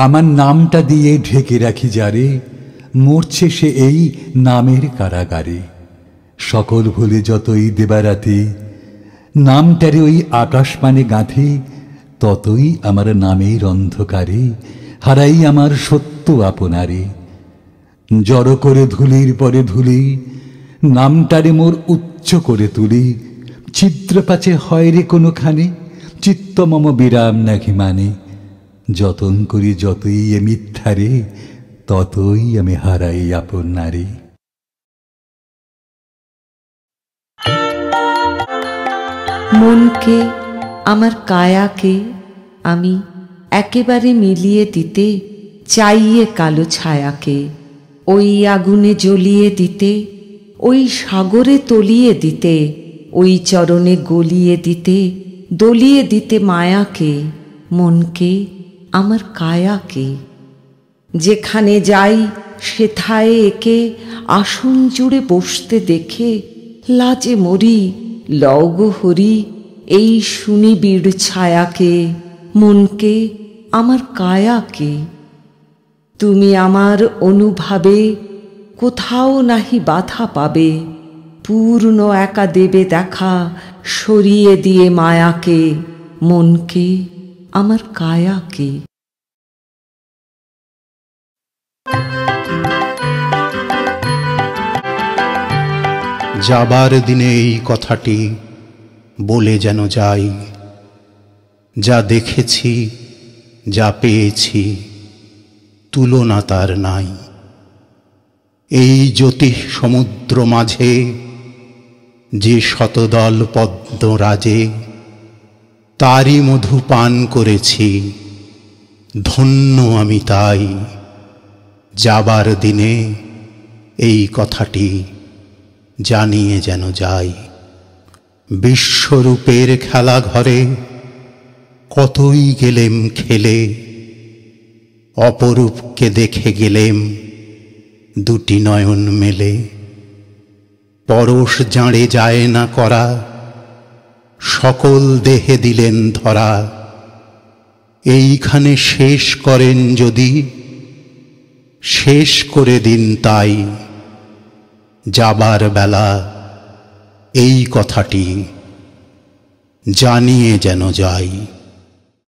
আমার নামটা দিয়ে ঢেকে রাখি যারে, মরছে সে এই নামের কারাগারে। সকল ভুলে যতই দেবারাতে নামটারে ওই আকাশপানে গাঁথি, ততই আমার নামের অন্ধকারে হারাই আমার সত্য আপনারে। জড় করে ধুলির পরে ধুলি নামটারে মোর উচ্চ করে তুলি, ছিদ্র পাছে হয় রে কোনোখানে চিত্ত মম বিরাম নাকি মানে। যতন করি যতই এ মিথ্যারে, ততই আমি হারাই আপন নারী। মনকে আমার কায়াকে আমি একেবারে মিলিয়ে দিতে চাইয়ে কালো ছায়াকে, ওই আগুনে জ্বলিয়ে দিতে, ওই সাগরে তলিয়ে দিতে, ওই চরণে গলিয়ে দিতে, দলিয়ে দিতে মায়াকে। মনকে আমার কায়াকে যেখানে যাই সেথায় একে আসন জুড়ে বসতে দেখে লাজে মরি, লগ হরি এই সুনিবিড় ছায়াকে। মনকে আমার কায়াকে তুমি আমার অনুভাবে কোথাও নাহি বাধা পাবে, পূর্ণ একা দেবে দেখা সরিয়ে দিয়ে মায়াকে। মনকে আমার কায়াকে। যাবার দিনে এই কথাটি বলে যেন যাই, যা দেখেছি যা পেয়েছি তুলনা তার নাই। এই জ্যোতিষ সমুদ্র মাঝে যে শতদল পদ্ম রাজে, তারই মধু পান করেছি, ধন্য আমি তাই। যাবার দিনে এই কথাটি জানিয়ে যেন যাই। বিশ্বরূপের খেলা ঘরে কতই গেলেম খেলে, অপরূপকে দেখে গেলেম দুটি নয়ন মেলে। পরশ জাঁড়ে যায় না করা, সকল দেহে দিলেন ধরা। এইখানে শেষ করেন যদি, শেষ করে দিন তাই। যাবার বেলা এই কথাটি জানিয়ে যেন যাই।